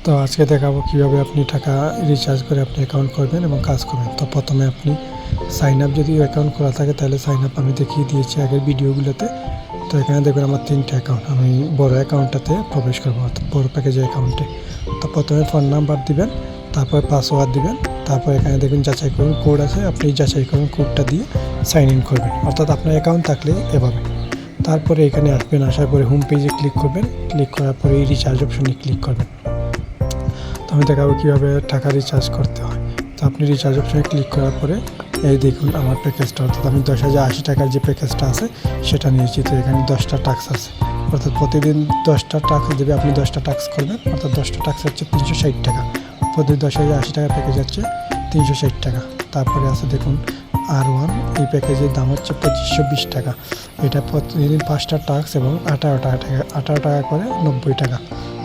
তো আজকে দেখাবো কীভাবে আপনি টাকা রিচার্জ করে আপনি অ্যাকাউন্ট করবেন এবং কাজ করবেন। তো প্রথমে আপনি সাইন আপ, যদি অ্যাকাউন্ট খোলা থাকে তাহলে সাইন আপ আমি দেখিয়ে দিয়েছি আগের ভিডিওগুলোতে। তো এখানে দেখবেন আমার 3টে অ্যাকাউন্ট, আমি বড় অ্যাকাউন্টটাতে প্রবেশ করবো, অর্থাৎ বড় প্যাকেজের অ্যাকাউন্টে। তো প্রথমে ফোন নাম্বার দিবেন, তারপর পাসওয়ার্ড দিবেন, তারপর এখানে দেখবেন যাচাই করুন কোড আছে, আপনি যাচাই করুন কোডটা দিয়ে সাইন ইন করবেন, অর্থাৎ আপনার অ্যাকাউন্ট থাকলে এভাবে। তারপরে এখানে আসবেন, আসার পরে হোম পেজে ক্লিক করবেন, ক্লিক করার পরে এই রিচার্জ অপশনে ক্লিক করবেন। তো আমি দেখাবো কীভাবে টাকা রিচার্জ করতে হয়। তো আপনি রিচার্জ অপশনে ক্লিক করার পরে এই দেখুন আমার প্যাকেজটা, অর্থাৎ আমি 10,080 টাকার যে প্যাকেজটা আছে সেটা নিয়েছি। তো এখানে 10টা টাস্ক আছে, অর্থাৎ প্রতিদিন 10টা টাস্ক দেবে, আপনি 10টা টাস্ক করবেন, অর্থাৎ 10টা টাস্ক হচ্ছে 360 টাকা। প্রতি 10,080 টাকার প্যাকেজ হচ্ছে 360 টাকা। তারপরে আছে দেখুন R1, এই প্যাকেজের দাম হচ্ছে 2520 টাকা। এটা প্রতিদিন 5টা টাস্ক এবং 18 টাকা করে 90 টাকা।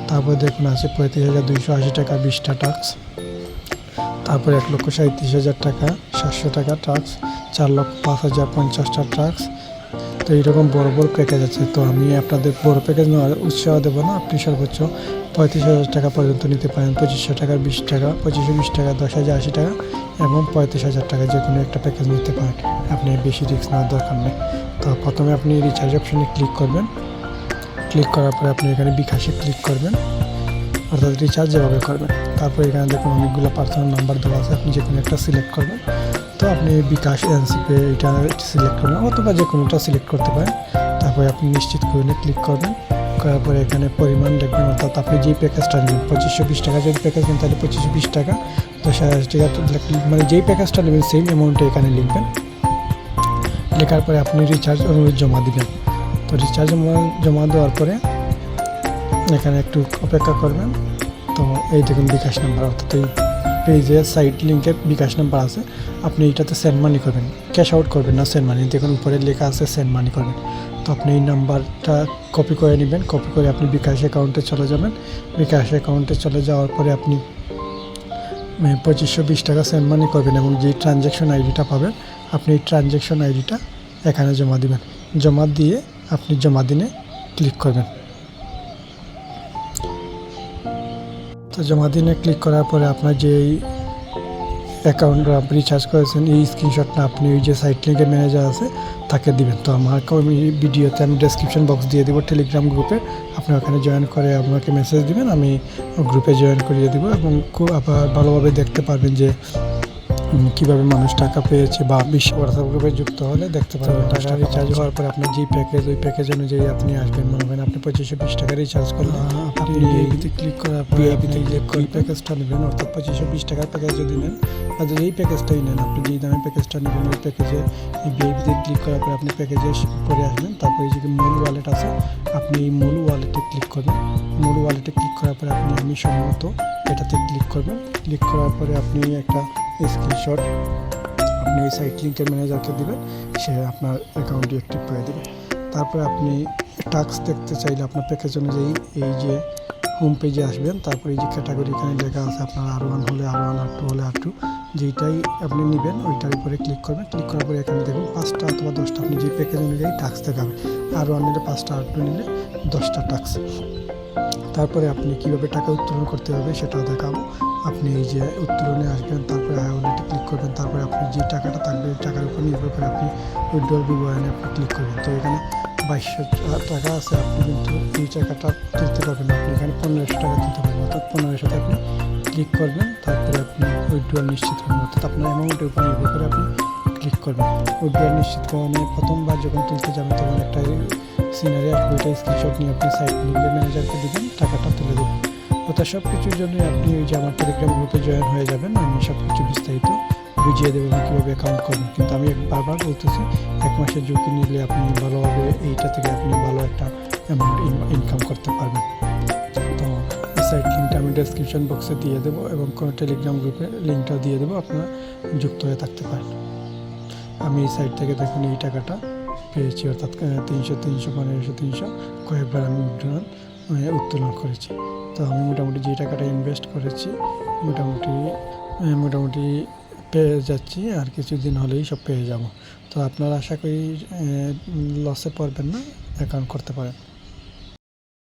তারপরে দেখুন আছে 35,280 টাকা 20টা টাস্ক। তারপরে 1,37,000 টাকা 700 টাকা টাস্ক, 4,05,000 50টা টাস্ক। তো এইরকম বড় বড় প্যাকেজ আছে। তো আমি আপনাদের বড় প্যাকেজ নেওয়ার উৎসাহ দেবো না, আপনি সর্বোচ্চ 35,000 টাকা পর্যন্ত নিতে পারেন। 2500 টাকা 20 টাকা, 2520 টাকা, 10,080 টাকা এবং 35,000 টাকা যে কোনো একটা প্যাকেজ নিতে পারেন, আপনি বেশি রিস্ক নেওয়ার দরকার নেই। তো প্রথমে আপনি রিচার্জ অপশনে ক্লিক করবেন, ক্লিক করার পরে আপনি এখানে বিকাশে ক্লিক করবেন, অর্থাৎ রিচার্জ যেভাবে করবেন। তারপর এখানে দেখুন অনেকগুলো পার্সোনাল নাম্বার দেওয়া আছে, আপনি যে কোনো একটা সিলেক্ট করবেন। তো আপনি বিকাশ, এনসিপে এটা সিলেক্ট করবেন, অথবা যে কোনোটা সিলেক্ট করতে পারেন। তারপরে আপনি নিশ্চিত করে ক্লিক করবেন, করার পরে এখানে পরিমাণ দেখবেন, অর্থাৎ আপনি যেই প্যাকেজটা নেবেন 2520 টাকা যদি প্যাকেজ নেন তাহলে 2520 টাকা, 10,080 টাকা, মানে যেই প্যাকেজটা নেবেন সেম অ্যামাউন্টে এখানে লিখবেন। লেখার পরে আপনি রিচার্জ অনুরোধ জমা দিবেন। তো রিচার্জ জমা দেওয়ার পরে এখানে একটু অপেক্ষা করবেন। তো এই দেখুন বিকাশ নাম্বার, অর্থাৎ এই পেজে সাইট লিঙ্কে বিকাশ নাম্বার আছে, আপনি এইটাতে সেন্ড মানি করবেন, ক্যাশ আউট করবেন না, সেন্ড মানি। দেখুন উপরে লেখা আছে সেন্ড মানি করবেন। তো আপনি এই নাম্বারটা কপি করে নেবেন, কপি করে আপনি বিকাশ অ্যাকাউন্টে চলে যাবেন। বিকাশ অ্যাকাউন্টে চলে যাওয়ার পরে আপনি 2520 টাকা সেন্ড মানি করবেন এবং যে ট্রানজ্যাকশন আইডিটা পাবেন আপনি এই ট্রানজ্যাকশন আইডিটা এখানে জমা দিবেন। জমা দিয়ে আপনি জমা দিনে ক্লিক করবেন। তো জমা দিনে ক্লিক করার পরে আপনার যে অ্যাকাউন্ট রিচার্জ করেছেন এই স্ক্রিনশটটা আপনি ওই যে সাইট লিঙ্কের ম্যানেজার আছে তাকে দিবেন। তো আমাকে ভিডিওতে আমি ডেসক্রিপশন বক্স দিয়ে দেবো টেলিগ্রাম গ্রুপে, আপনি ওখানে জয়েন করে আমাকে মেসেজ দিবেন, আমি গ্রুপে জয়েন করিয়ে দেবো এবং খুব ভালোভাবে দেখতে পারবেন যে কীভাবে মানুষ টাকা পেয়েছে, বা বিশ্ব হোয়াটসঅ্যাপ গ্রুপে যুক্ত হলে দেখতে পারবেন। টাকা রিচার্জ হওয়ার পরে আপনার যেই প্যাকেজ, ওই প্যাকেজ অনুযায়ী আপনি আসবেন। মনে করেন আপনি 2520 টাকা রিচার্জ করলেন, আপনি ভিআইপিতে ক্লিক করার পরে ভিআইপিতে ক্লিক করে প্যাকেজটা নেবেন, অর্থাৎ 2520 টাকার প্যাকেজ যদি নেন বা যেই প্যাকেজটাই নেন, আপনি যেই দামের প্যাকেজটা নেবেন ওই প্যাকেজে ভিআইপিতে ক্লিক করার পরে আপনি প্যাকেজে পরে আসবেন। তারপরে যে মূল ওয়ালেট আছে, আপনি এই মূল ওয়ালেটে ক্লিক করবেন। মূল ওয়ালেটে ক্লিক করার পরে আপনি আমি সম্মত এটাতে ক্লিক করবেন। ক্লিক করার পরে আপনি একটা স্ক্রিনশট আপনি ওই সাইট লিঙ্কের ম্যানেজারকে দেবেন, সে আপনার অ্যাকাউন্টটি অ্যাক্টিভ করে দেবে। তারপরে আপনি টাস্ক দেখতে চাইলে আপনার প্যাকেজ অনুযায়ী এই যে হোম পেজে আসবেন। তারপরে এই যে ক্যাটাগরি এখানে লেখা আছে, আপনার R1 হলে R1, R2 হলে R2, যেইটাই আপনি নেবেন ওইটার উপরে ক্লিক করবেন। ক্লিক করার পরে এখানে দেখুন 5টা অথবা 10টা আপনি যে প্যাকেজ অনুযায়ী টাস্ক দেখাবে। R1 নিলে 5টা, R2 নিলে 10টা টাস্ক। তারপরে আপনি কীভাবে টাকা উত্তোলন করতে হবে সেটাও দেখাবো। আপনি এই যে উত্তোলনে আসবেন, তারপরে আই ওয়ালেটে ক্লিক করবেন, তারপরে আপনি যে টাকাটা থাকবে ওই টাকার উপর নির্ভর করে আপনি উইথড্রল বিবরণে আপনি ক্লিক করবেন। তো এখানে 2200 টাকা আছে, আপনি কিন্তু এই টাকাটা তুলতে পারবেন, আপনি এখানে 1500 টাকা তুলতে পারবেন, অর্থাৎ 1500 আপনি ক্লিক করবেন। তারপরে আপনি উইথড্রল নিশ্চিত করবেন, অর্থাৎ আপনার অ্যামাউন্টের উপর নির্ভর করে আপনি ক্লিক করবেন। উইথড্রল নিশ্চিত করানো প্রথমবার যখন তুলতে যাবেন তখন একটা সিনারি আসবে, ওইটা স্ক্রিনশট নিয়ে আপনি সাইট লিঙ্কের ম্যানেজারকে দেবেন, টাকাটা তুলে দেবেন। অর্থাৎ সব কিছুর জন্যই আপনি ওই যে আমার টেলিগ্রাম গ্রুপে জয়েন হয়ে যাবেন, আমি সব কিছু বিস্তারিত বুঝিয়ে দেবো কীভাবে অ্যাকাউন্ট করবেন। কিন্তু আমি বারবার বলতেছি 1 মাসের ঝুঁকি নিলে আপনি ভালোভাবে এইটা থেকে আপনি ভালো একটা অ্যামাউন্ট ইনকাম করতে পারবেন। তো এই সাইট লিঙ্কটা আমি ডেসক্রিপশন বক্সে দিয়ে দেবো এবং কোনো টেলিগ্রাম গ্রুপে লিঙ্কটাও দিয়ে দেবো, আপনারা যুক্ত হয়ে থাকতে পারেন। আমি এই সাইট থেকে দেখুন এই টাকাটা পেয়েছি, অর্থাৎ 300, 1500, 300 কয়েকবার আমি উত্তোলন করেছি। তো আমি মোটামুটি যে টাকাটা ইনভেস্ট করেছি মোটামুটি পেয়ে যাচ্ছি, আর কিছুদিন হলেই সব পেয়ে যাব। তো আপনারা আশা করি লসে পড়বেন না, অ্যাকাউন্ট করতে পারেন।